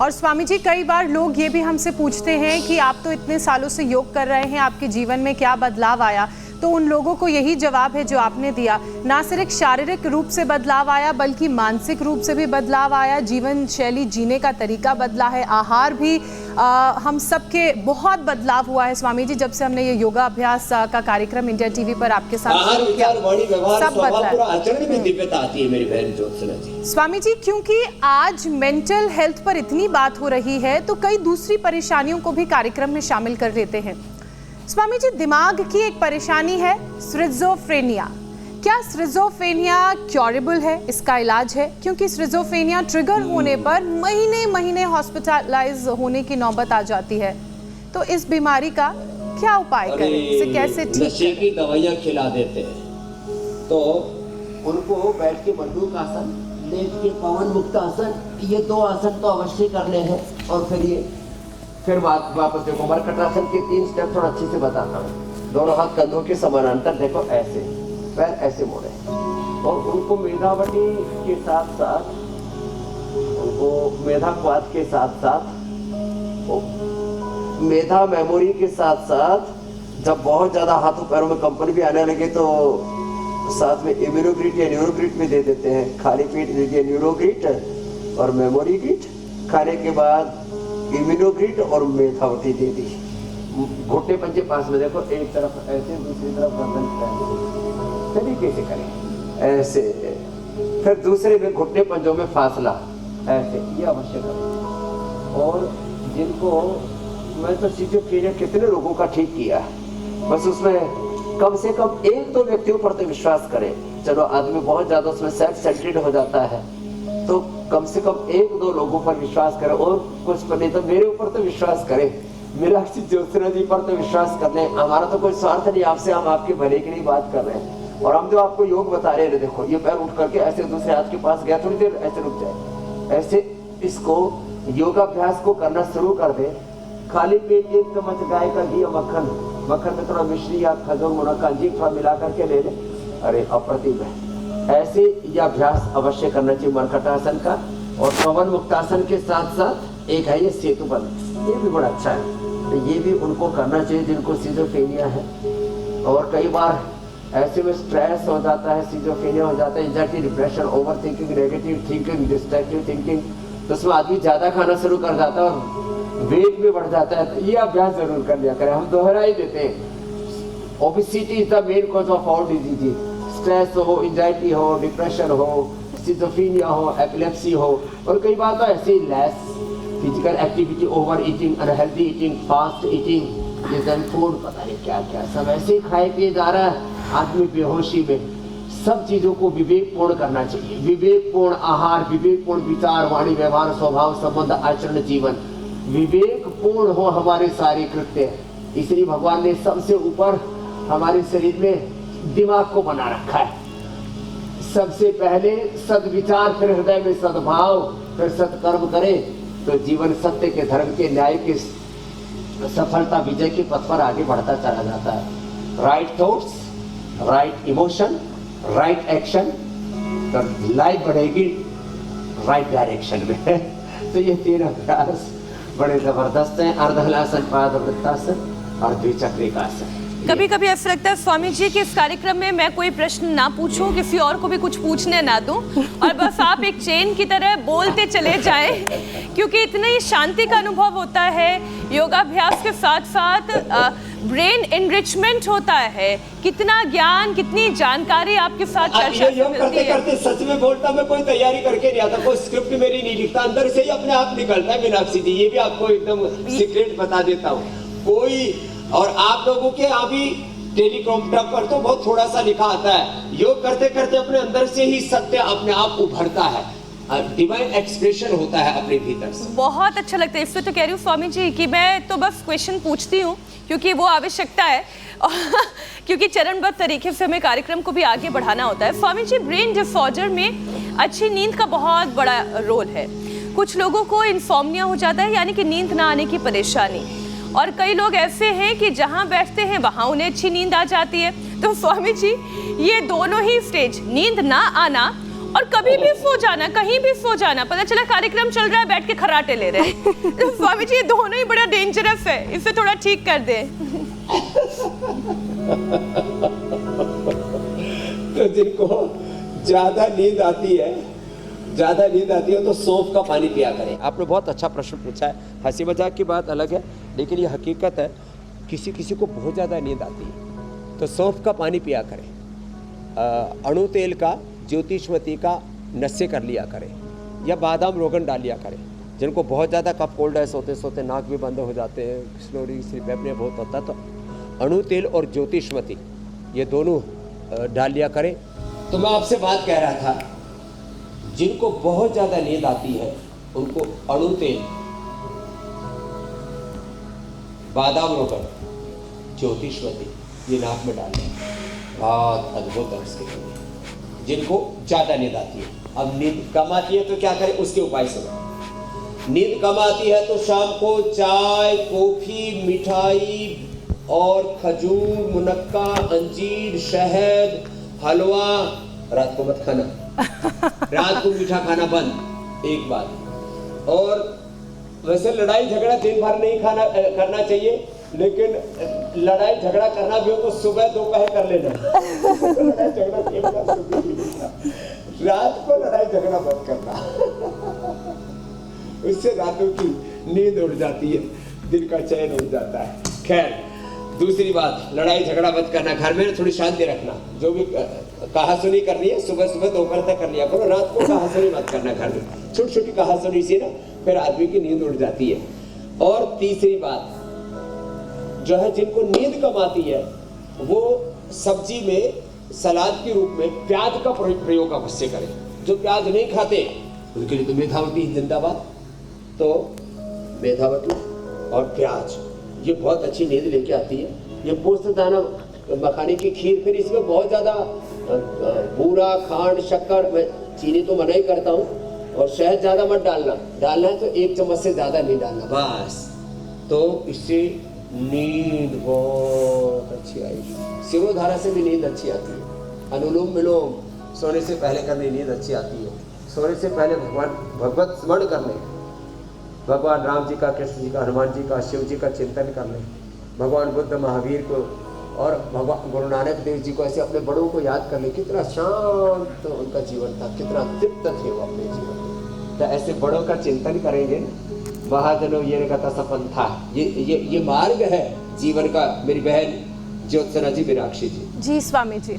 और स्वामी जी, कई बार लोग ये भी हमसे पूछते हैं कि आप तो इतने सालों से योग कर रहे हैं, आपके जीवन में क्या बदलाव आया? तो उन लोगों को यही जवाब है जो आपने दिया। ना सिर्फ शारीरिक रूप से बदलाव आया बल्कि मानसिक रूप से भी बदलाव आया, जीवन शैली जीने का तरीका बदला है, आहार भी हम सबके बहुत बदलाव हुआ है स्वामी जी, जब से हमने ये योगा अभ्यास का कार्यक्रम इंडिया टीवी पर आपके साथ शुरू किया, सब बदला है। स्वामी जी, क्योंकि आज मेंटल हेल्थ पर इतनी बात हो रही है तो कई दूसरी परेशानियों को भी कार्यक्रम में शामिल कर लेते हैं। स्वामी जी, दिमाग की एक परेशानी है स्किज़ोफ्रेनिया। क्या स्किज़ोफ्रेनिया क्योरेबल है, इसका इलाज है? क्योंकि स्किज़ोफ्रेनिया ट्रिगर होने पर महीने महीने हॉस्पिटलाइज होने की नौबत आ जाती है, तो इस बीमारी का क्या उपाय करें, इसे कैसे ठीक नशे की दवाइयाँ खिला देते हैं तो उनको बैठ के मंडूक आसन, लेट के पवन मुक्त आसन, ये 2 आसन तो अवश्य करने हैं। और फिर वापस देखो मरकटासन के 3 स्टेप थोड़ा अच्छे से बताता हूँ। दोनों हाथ कंधों के समानांतर, देखो ऐसे, पैर ऐसे मोड़े, और उनको मेधावटी के साथ साथ, उनको मेधाक्वाद के साथ साथ, मेधा मेमोरी के साथ साथ, जब बहुत ज्यादा हाथों पैरों में कंपन भी आने लगे तो साथ में इम्यूनोग्रिट या न्यूरोग्रिट भी दे देते हैं। खाली पेट दीजिए न्यूरोग्रिट और मेमोरी ग्रिट, खाने के बाद इम्यूनोग्रिट और मेधावती दे दी। घुटने पंजे पास में देखो, एक तरफ ऐसे, दूसरी तरफ गर्दन तरीके से करें ऐसे, फिर दूसरे में घुटने पंजों में फासला ऐसे, ये अवश्य करें। और जिनको मैं तो स्किज़ोफ्रेनिया कितने लोगों का ठीक किया है, बस उसमें कम से कम 1-2 व्यक्तियों पर तो विश्वास करें। चलो आदमी बहुत ज्यादा उसमें सेल्फ सेंटर्ड हो जाता है, तो कम से कम 1-2 लोगों पर विश्वास करें, और कुछ पर नहीं तो मेरे ऊपर तो विश्वास करें, मीनाक्षी ज्योत्सना जी पर तो विश्वास कर लें। हमारा तो कोई स्वार्थ नहीं आपसे, हम आपके भले के लिए बात कर रहे हैं। और हम जो आपको योग बता रहे हैं, देखो ये पैर उठ करके ऐसे दूसरे हाथ के पास गया, थोड़ी देर ऐसे रुक जाए, ऐसे इसको योगाभ्यास को करना शुरू कर दे। खाली पेट 1 चम्मच गाय का घी, मक्खन में थोड़ा मिश्री या खजूर मुनक्का अंजीर थोड़ा मिला करके ले ले, अरे अप्रतिम है। ऐसे यह अभ्यास अवश्य करना चाहिए मरकटासन का। और पवन मुक्तासन के साथ साथ एक है ये सेतुबंध, ये भी बड़ा अच्छा है, तो ये भी उनको करना चाहिए जिनको स्किज़ोफ्रेनिया है। और कई बार ऐसे में स्ट्रेस हो जाता है, स्किज़ोफ्रेनिया हो जाता है, anxiety, depression, over thinking, negative thinking, destructive thinking, तो उसमें आदमी ज्यादा खाना शुरू कर जाता है और वेट भी बढ़ जाता है। तो ये अभ्यास जरूर कर लिया करें, हम दोहरा ही देते हैं। Obesity is the main cause of all disease. Stress हो, एंजाइटी हो, डिप्रेशन हो, स्किज़ोफ्रेनिया हो, एपिलेप्सी हो, और कई बार तो ऐसे ही less physical activity, over eating, unhealthy eating, fast eating, ये जंक फूड, पता नहीं क्या क्या सब ऐसे ही खाए पिए जा रहा है आदमी बेहोशी में। सब चीजों को विवेकपूर्ण करना चाहिए, विवेकपूर्ण आहार, विवेकपूर्ण विचार, वाणी, व्यवहार, स्वभाव, संबंध, आचरण, जीवन विवेकपूर्ण हो हमारे सारे कृत्य। इसलिए भगवान ने सबसे ऊपर हमारे शरीर में दिमाग को बना रखा है। सबसे पहले सद्विचार, फिर हृदय में सद्भाव, फिर सत्कर्म करे तो जीवन सत्य के, धर्म के, न्याय के, सफलता, विजय के पथ पर आगे बढ़ता चला जाता है। Right thoughts, right emotion, right action, तो लाइफ बढ़ेगी राइट डायरेक्शन में। तो ये 3 अभ्यास बड़े जबरदस्त हैं, अर्धहलासन, पादवृत्तासन और द्विचक्रिकासन। कभी कभी ऐसा लगता है स्वामी जी कि इस कार्यक्रम में मैं कोई प्रश्न ना पूछूं, किसी और को भी कुछ पूछने ना दूं, और बस आप एक चेन की तरह बोलते चले जाएं, क्योंकि इतनी शांति का अनुभव होता है। योगाभ्यास के साथ साथ ब्रेन एनरिचमेंट होता है, कितना ज्ञान, कितनी जानकारी आपके साथ चर्चा से मिलती है। करते सच में बोलता, मैं कोई तैयारी करके नहीं आता, कोई स्क्रिप्ट मेरी नहीं लिखता, अंदर से ही अपने आप निकलता है। मीनाक्षी जी, ये भी आपको एकदम सीक्रेट बता देता हूँ। कोई और आप लोगों के अभी टेलीकॉम्प्यूटर पर तो बहुत थोड़ा सा लिखा आता है, योग करते करते अपने अंदर से ही सत्य अपने आप उभरता है, डिवाइन एक्सप्रेशन होता है अपने भीतर से। बहुत अच्छा लगता है। इसलिए तो कह रही हूँ स्वामी जी कि मैं तो बस क्वेश्चन पूछती हूँ क्योंकि वो आवश्यकता है क्योंकि चरणबद्ध तरीके से हमें कार्यक्रम को भी आगे बढ़ाना होता है। स्वामी जी, ब्रेन डिसऑर्डर में अच्छी नींद का बहुत बड़ा रोल है। कुछ लोगों को इंसोम्निया हो जाता है, यानी कि नींद ना आने की परेशानी, और कई लोग ऐसे हैं कि जहाँ बैठते हैं वहाँ उन्हें अच्छी नींद आ जाती है। तो स्वामी जी, ये दोनों ही स्टेज, नींद ना आना और कभी भी सो जाना, कहीं भी सो जाना, पता चला कार्यक्रम चल रहा है बैठ के खर्राटे ले रहे हैं। स्वामी जी ये दोनों ही बड़ा डेंजरस है, इसे थोड़ा ठीक कर दे। तो जिनको ज्यादा नींद आती है तो सौंफ का पानी पिया करें। आपने बहुत अच्छा प्रश्न पूछा है। हंसी मजाक की बात अलग है, लेकिन ये हकीकत है। किसी किसी को बहुत ज़्यादा नींद आती है तो सौंफ का पानी पिया करें। अणु तेल का, ज्योतिषमती का नशे कर लिया करें, या बादाम रोगन डाल लिया करें। जिनको बहुत ज़्यादा कफ कोल्ड है, सोते सोते नाक भी बंद हो जाते हैं, स्लोरी स्लीप एपनिया बहुत होता है, तो अणु तेल और ज्योतिषमती ये दोनों डाल लिया करें। तो मैं आपसे बात कह रहा था, जिनको बहुत ज़्यादा नींद आती है उनको अणु तेल, बादाम रोगन, ज्योतिषमती ये नाक में डाल लें, बहुत अद्भुत है उसके लिए। जिनको ज़्यादा नींद आती है, अब नींद कम आती है तो क्या करें, उसके उपाय सुनो। नींद कम आती है तो शाम को चाय, कॉफी, मिठाई और खजूर, मुनक्का, अंजीर, शहद, हलवा रात को मत खाना। रात को मीठा खाना बंद, एक बात। और वैसे लड़ाई झगड़ा दिन भर नहीं करना चाहिए, लेकिन लड़ाई झगड़ा करना भी हो तो सुबह दोपहर कर लेना। लड़ाई झगड़ा रात को लड़ाई झगड़ा मत करना। उससे रातों की नींद उड़ जाती है, दिन का चैन उड़ जाता है। खैर, दूसरी बात, लड़ाई झगड़ा मत करना, घर में थोड़ी शांति रखना। जो भी कहा सुनी करनी है सुबह सुबह दोपहर तक कर लिया करो, रात को कहा सुनी मत करना घर में। छोटी छोटी कहा सुनी से ना फिर आदमी की नींद उड़ जाती है। और तीसरी बात जो है, जिनको नींद कम आती है वो सब्जी में, सलाद के रूप में प्याज का प्रयोग अवश्य करें। जो प्याज नहीं खाते उनके लिए तो मेथावटी जिंदाबाद। तो मेथावटी और प्याज ये बहुत अच्छी नींद लेके आती है। ये पोस्त दाना मखाने की खीर, फिर इसमें बहुत ज़्यादा बूरा, खांड, शक्कर, मैं चीनी तो मना ही करता हूँ, और शहद ज़्यादा मत डालना है तो 1 चम्मच से ज़्यादा नहीं डालना बस। तो इससे नींद बहुत अच्छी आएगी। सिरोधारा से भी नींद अच्छी आती है। अनुलोम विलोम सोने से पहले करने नींद अच्छी आती है। सोने से पहले भगवत स्मरण कर लें, भगवान राम जी का, कृष्ण जी का, हनुमान जी का, शिव जी का चिंतन कर लें, भगवान बुद्ध, महावीर को और भगवान गुरु नानक देव जी को, ऐसे अपने बड़ों को याद कर लें। कितना शांत उनका जीवन था, कितना तृप्त थे वो अपने जीवन में। तो ऐसे बड़ों का चिंतन करेंगे, महाजनों ये कथा सपन था, ये मार्ग है जीवन का। मेरी बहन ज्योत्सना जी, मीनाक्षी जी। जी स्वामी जी।